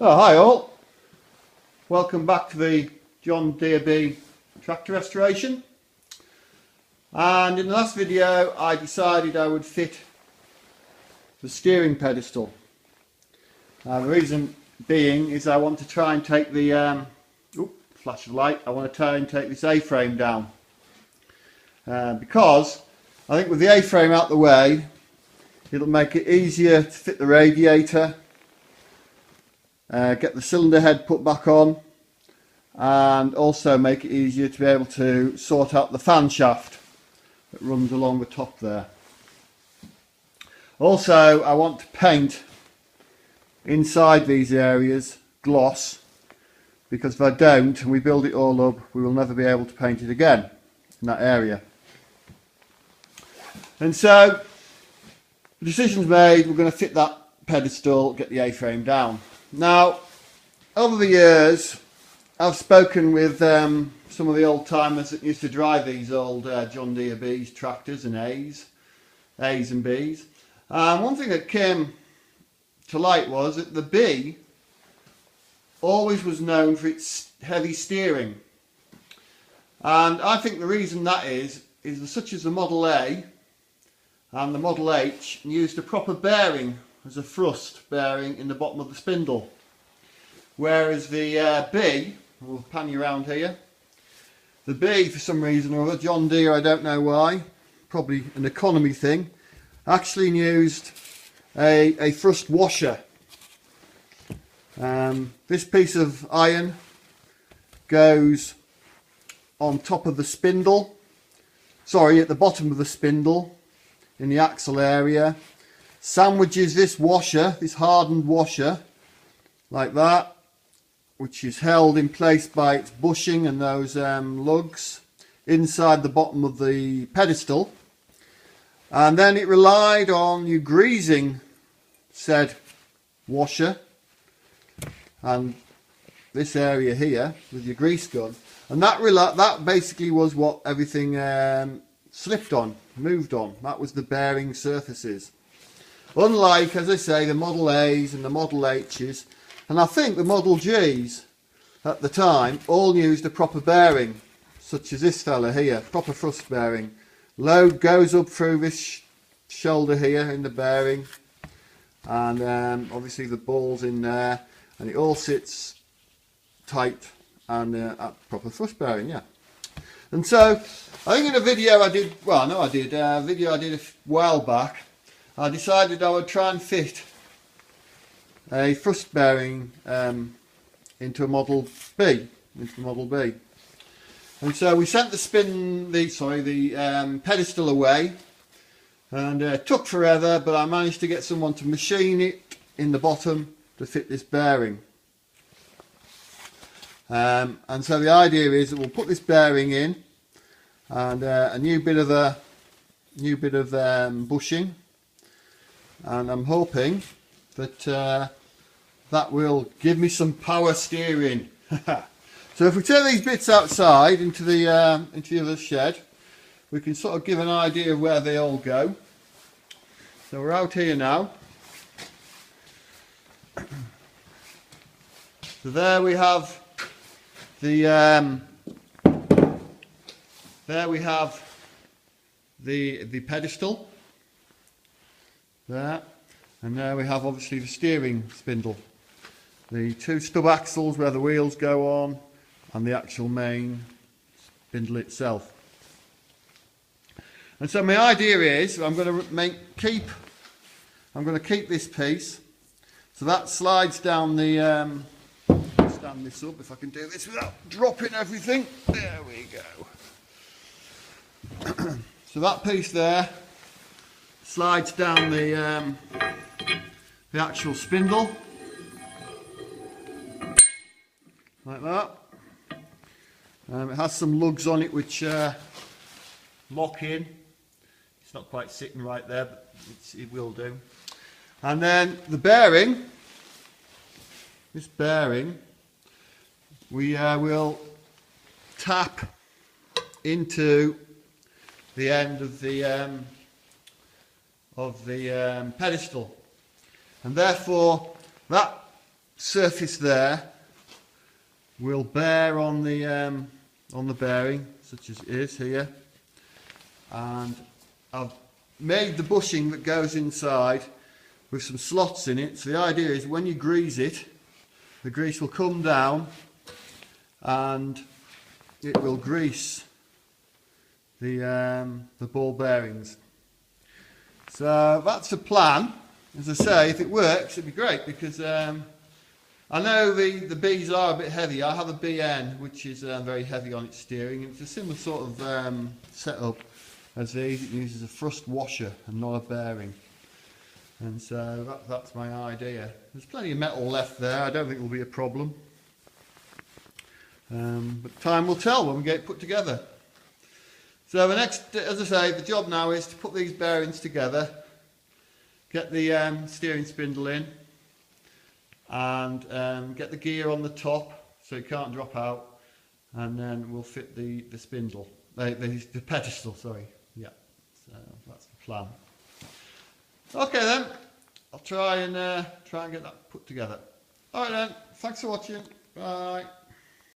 Oh, hi all, welcome back to the John Deere B tractor restoration. And in the last video I decided I would fit the steering pedestal. The reason being is I want to try and take the flash of light, I want to try and take this A-frame down, because I think with the A-frame out the way it'll make it easier to fit the radiator, get the cylinder head put back on, and also make it easier to be able to sort out the fan shaft that runs along the top there. Also, I want to paint inside these areas gloss, because if I don't and we build it all up, we will never be able to paint it again in that area. And so the decision's made, we're going to fit that pedestal, get the A-frame down. Now, over the years, I've spoken with some of the old timers that used to drive these old John Deere B's tractors and A's and B's. One thing that came to light was that the B always was known for its heavy steering. And I think the reason that is such as the Model A and the Model H used a proper bearing as a thrust bearing in the bottom of the spindle, whereas the B, we'll pan you around here, the B for some reason or other, John Deere, I don't know why, probably an economy thing, actually used a thrust washer. This piece of iron goes on top of the spindle, sorry, at the bottom of the spindle in the axle area, sandwiches this washer, this hardened washer, like that, which is held in place by its bushing and those lugs inside the bottom of the pedestal. And then it relied on you greasing said washer and this area here with your grease gun, and that basically was what everything slipped on, moved on. That was the bearing surfaces. Unlike, as I say, the Model A's and the Model H's, and I think the Model G's at the time all used a proper bearing, such as this fella here, proper thrust bearing. Load goes up through this shoulder here in the bearing, and obviously the ball's in there, and it all sits tight and at proper thrust bearing, yeah. And so I think in a video I did, a video I did a while back, I decided I would try and fit a thrust bearing into a Model B, and so we sent the pedestal away, and it took forever, but I managed to get someone to machine it in the bottom to fit this bearing. And so the idea is that we'll put this bearing in, and a new bit of bushing, and I'm hoping that that will give me some power steering. So if we take these bits outside into the other shed, we can sort of give an idea of where they all go. So we're out here now. So there we have the pedestal there, and there we have obviously the steering spindle, the two stub axles where the wheels go on, and the actual main spindle itself. And so my idea is I'm going to keep this piece, so that slides down the stand this up if I can do this without dropping everything. There we go. So that piece there slides down the actual spindle like that. It has some lugs on it which lock in. It's not quite sitting right there, but it will do. And then the bearing, this bearing, we will tap into the end of the pedestal, and therefore that surface there will bear on the bearing, such as it is here, and I've made the bushing that goes inside with some slots in it. So the idea is when you grease it, the grease will come down and it will grease the ball bearings. So that's the plan. As I say, if it works, it'd be great, because I know the Bs are a bit heavy. I have a BN which is very heavy on its steering. It's a similar sort of setup as these. It uses a thrust washer and not a bearing. And so that's my idea. There's plenty of metal left there. I don't think it will be a problem. But time will tell when we get it put together. So the next, as I say, the job now is to put these bearings together, get the steering spindle in, and get the gear on the top so it can't drop out, and then we'll fit the spindle, the pedestal, sorry. Yeah, so that's the plan. Okay then, I'll try and get that put together. Alright then, thanks for watching, bye.